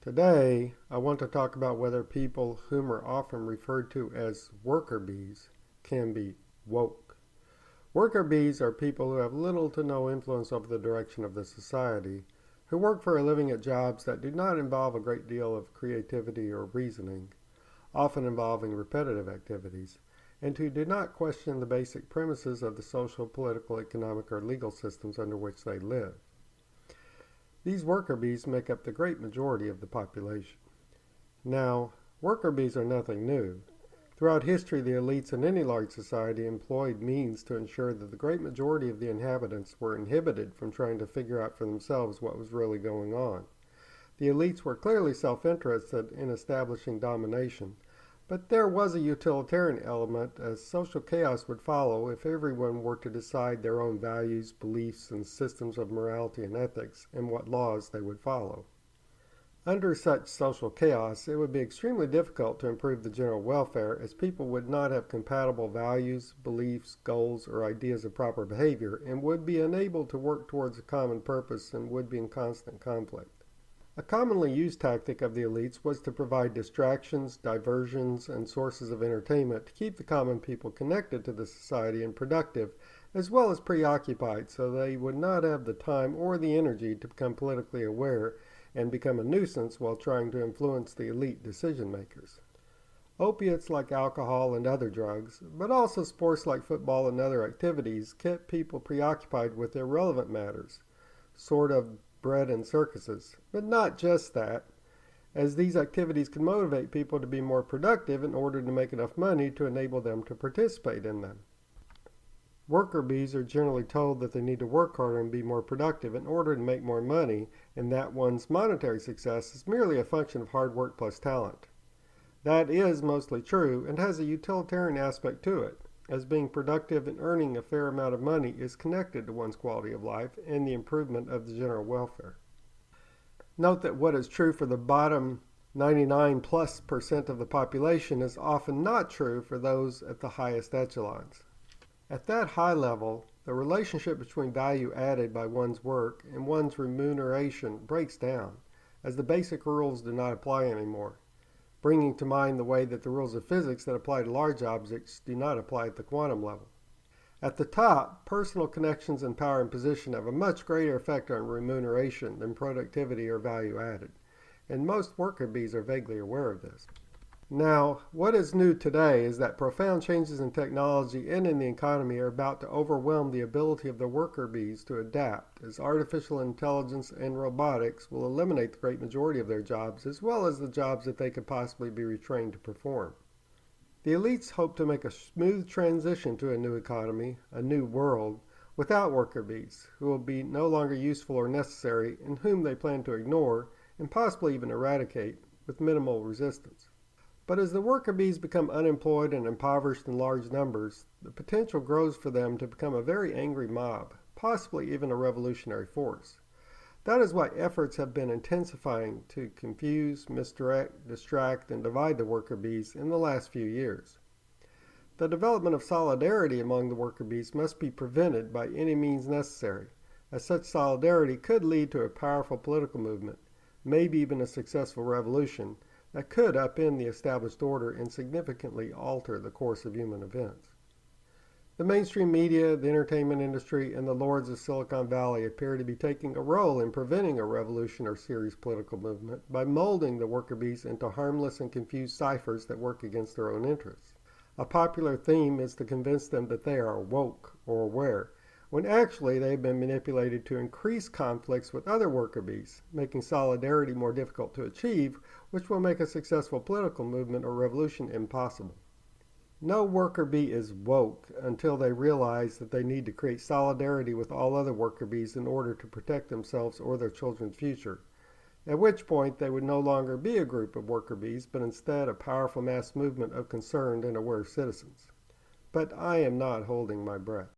Today, I want to talk about whether people whom are often referred to as worker bees can be woke. Worker bees are people who have little to no influence over the direction of the society, who work for a living at jobs that do not involve a great deal of creativity or reasoning, often involving repetitive activities, and who do not question the basic premises of the social, political, economic, or legal systems under which they live. These worker bees make up the great majority of the population. Now, worker bees are nothing new. Throughout history, the elites in any large society employed means to ensure that the great majority of the inhabitants were inhibited from trying to figure out for themselves what was really going on. The elites were clearly self-interested in establishing domination, but there was a utilitarian element, as social chaos would follow if everyone were to decide their own values, beliefs, and systems of morality and ethics, and what laws they would follow. Under such social chaos, it would be extremely difficult to improve the general welfare, as people would not have compatible values, beliefs, goals, or ideas of proper behavior, and would be unable to work towards a common purpose and would be in constant conflict. A commonly used tactic of the elites was to provide distractions, diversions, and sources of entertainment to keep the common people connected to the society and productive, as well as preoccupied, so they would not have the time or the energy to become politically aware and become a nuisance while trying to influence the elite decision makers. Opiates like alcohol and other drugs, but also sports like football and other activities, kept people preoccupied with irrelevant matters, sort of bread and circuses. But not just that, as these activities can motivate people to be more productive in order to make enough money to enable them to participate in them. Worker bees are generally told that they need to work harder and be more productive in order to make more money, and that one's monetary success is merely a function of hard work plus talent. That is mostly true and has a utilitarian aspect to it, as being productive and earning a fair amount of money is connected to one's quality of life and the improvement of the general welfare. Note that what is true for the bottom 99+% of the population is often not true for those at the highest echelons. At that high level, the relationship between value added by one's work and one's remuneration breaks down, as the basic rules do not apply anymore, bringing to mind the way that the rules of physics that apply to large objects do not apply at the quantum level. At the top, personal connections and power and position have a much greater effect on remuneration than productivity or value added, and most worker bees are vaguely aware of this. Now, what is new today is that profound changes in technology and in the economy are about to overwhelm the ability of the worker bees to adapt, as artificial intelligence and robotics will eliminate the great majority of their jobs, as well as the jobs that they could possibly be retrained to perform. The elites hope to make a smooth transition to a new economy, a new world, without worker bees, who will be no longer useful or necessary, and whom they plan to ignore, and possibly even eradicate, with minimal resistance. But as the worker bees become unemployed and impoverished in large numbers, the potential grows for them to become a very angry mob, possibly even a revolutionary force. That is why efforts have been intensifying to confuse, misdirect, distract, and divide the worker bees in the last few years. The development of solidarity among the worker bees must be prevented by any means necessary, as such solidarity could lead to a powerful political movement, maybe even a successful revolution, that could upend the established order and significantly alter the course of human events. The mainstream media, the entertainment industry, and the lords of Silicon Valley appear to be taking a role in preventing a revolution or serious political movement by molding the worker bees into harmless and confused ciphers that work against their own interests. A popular theme is to convince them that they are woke or aware, when actually they have been manipulated to increase conflicts with other worker bees, making solidarity more difficult to achieve, which will make a successful political movement or revolution impossible. No worker bee is woke until they realize that they need to create solidarity with all other worker bees in order to protect themselves or their children's future, at which point they would no longer be a group of worker bees, but instead a powerful mass movement of concerned and aware citizens. But I am not holding my breath.